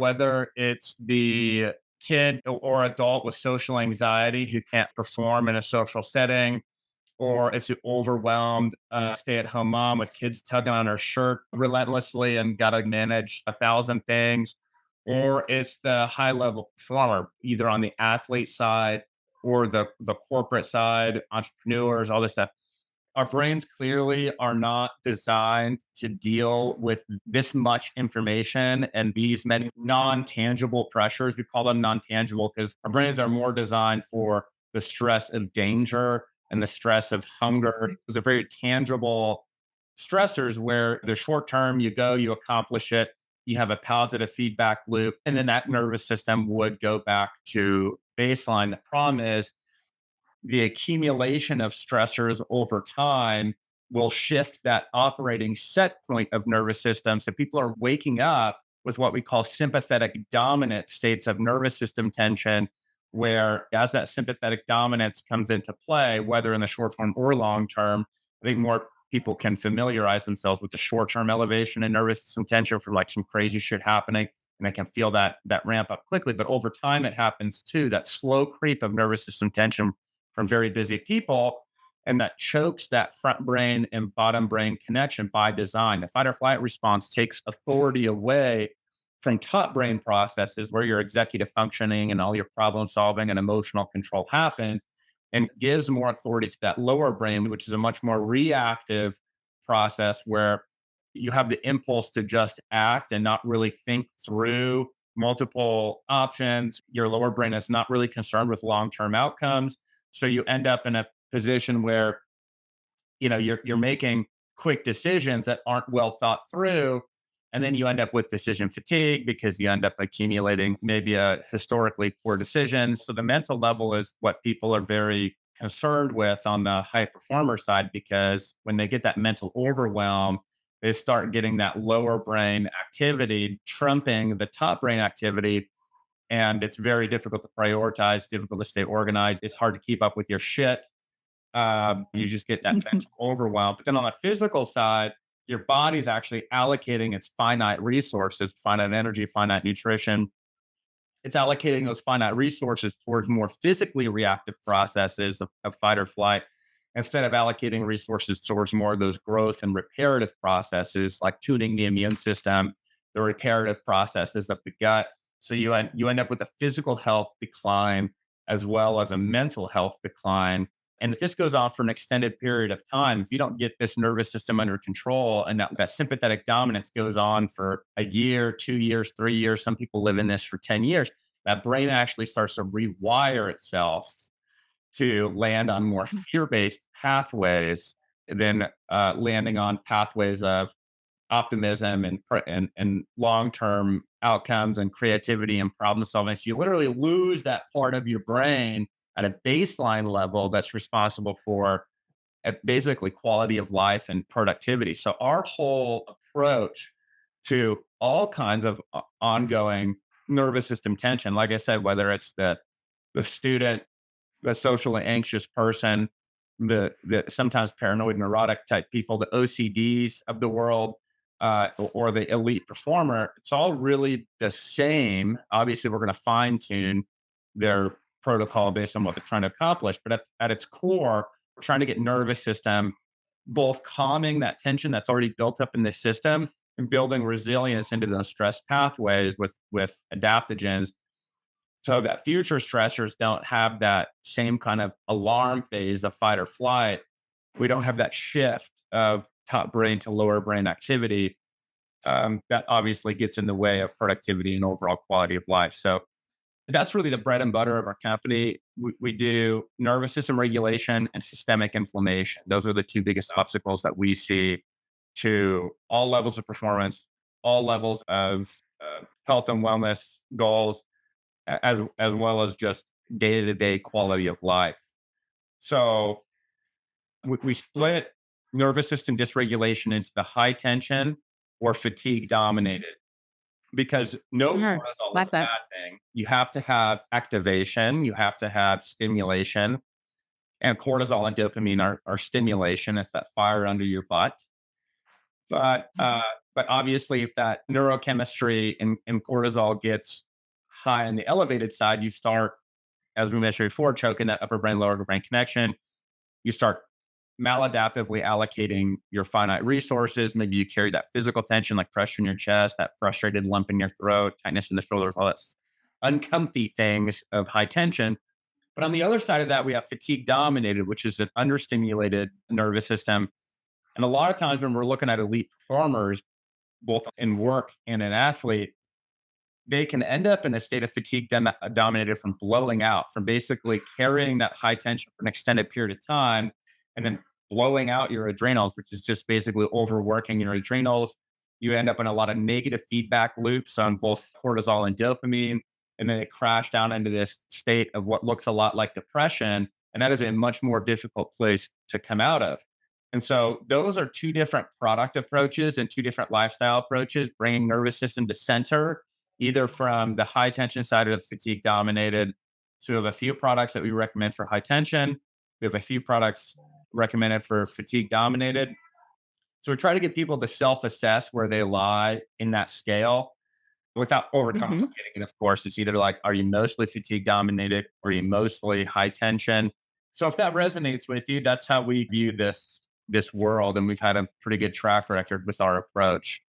whether it's the kid or adult with social anxiety who can't perform in a social setting, or it's the overwhelmed stay-at-home mom with kids tugging on her shirt relentlessly and got to manage 1,000 things, or it's the high-level performer, either on the athlete side or the corporate side, entrepreneurs, all this stuff. Our brains clearly are not designed to deal with this much information and these many non-tangible pressures. We call them non-tangible because our brains are more designed for the stress of danger and the stress of hunger. Those are very tangible stressors where the short term, you go, you accomplish it, you have a positive feedback loop, and then that nervous system would go back to baseline. The problem is the accumulation of stressors over time will shift that operating set point of nervous system. So people are waking up with what we call sympathetic dominant states of nervous system tension, where as that sympathetic dominance comes into play, whether in the short term or long term, I think more people can familiarize themselves with the short term elevation in nervous system tension for like some crazy shit happening. And they can feel that ramp up quickly. But over time, it happens too. That slow creep of nervous system tension from very busy people, and that chokes that front brain and bottom brain connection by design. The fight or flight response takes authority away from top brain processes where your executive functioning and all your problem solving and emotional control happens, and gives more authority to that lower brain, which is a much more reactive process where you have the impulse to just act and not really think through multiple options. Your lower brain is not really concerned with long-term outcomes. So you end up in a position where, you're making quick decisions that aren't well thought through. And then you end up with decision fatigue because you end up accumulating maybe a historically poor decisions. So the mental level is what people are very concerned with on the high performer side, because when they get that mental overwhelm, they start getting that lower brain activity trumping the top brain activity, and it's very difficult to prioritize, difficult to stay organized. It's hard to keep up with your shit. You just get that mental overwhelm. But then on the physical side, your body's actually allocating its finite resources, finite energy, finite nutrition. It's allocating those finite resources towards more physically reactive processes of fight or flight, instead of allocating resources towards more of those growth and reparative processes like tuning the immune system, the reparative processes of the gut. So you end up with a physical health decline as well as a mental health decline. And if this goes on for an extended period of time, if you don't get this nervous system under control, and that sympathetic dominance goes on for a year, 2 years, 3 years, some people live in this for 10 years, that brain actually starts to rewire itself to land on more fear-based pathways than landing on pathways of optimism and long-term outcomes and creativity and problem solving. So you literally lose that part of your brain at a baseline level that's responsible for basically quality of life and productivity. So our whole approach to all kinds of ongoing nervous system tension, like I said, whether it's the student, the socially anxious person, the sometimes paranoid neurotic type people, the OCDs of the world, or the elite performer, it's all really the same. Obviously, we're going to fine tune their protocol based on what they're trying to accomplish, but at its core, we're trying to get nervous system both calming that tension that's already built up in the system and building resilience into those stress pathways with adaptogens, so that future stressors don't have that same kind of alarm phase of fight or flight. We don't have that shift of top brain to lower brain activity. That obviously gets in the way of productivity and overall quality of life. So that's really the bread and butter of our company. We do nervous system regulation and systemic inflammation. Those are the two biggest obstacles that we see to all levels of performance, all levels of health and wellness goals, as well as just day to day quality of life. So we split nervous system dysregulation into the high tension or fatigue dominated, because no Sure. cortisol is Like a that. bad thing. You have to have activation, you have to have stimulation, and cortisol and dopamine are stimulation. It's that fire under your butt. But, Mhm. but obviously, if that neurochemistry and cortisol gets high on the elevated side, you start, as we mentioned before, choking that upper brain, lower brain connection. You start maladaptively allocating your finite resources. Maybe you carry that physical tension, like pressure in your chest, that frustrated lump in your throat, tightness in the shoulders, all that uncomfy things of high tension. But on the other side of that, we have fatigue dominated, which is an understimulated nervous system. And a lot of times when we're looking at elite performers, both in work and an athlete, they can end up in a state of fatigue dominated from blowing out, from basically carrying that high tension for an extended period of time and then blowing out your adrenals, which is just basically overworking your adrenals. You end up in a lot of negative feedback loops on both cortisol and dopamine. And then it crash down into this state of what looks a lot like depression. And that is a much more difficult place to come out of. And so those are two different product approaches and two different lifestyle approaches, bringing nervous system to center either from the high tension side of fatigue dominated. So we have a few products that we recommend for high tension. We have a few products recommended for fatigue dominated. So we try to get people to self assess where they lie in that scale without Mhm. overcomplicating it. Of course, it's either like, are you mostly fatigue dominated or are you mostly high tension? So if that resonates with you, that's how we view this world, and we've had a pretty good track record with our approach.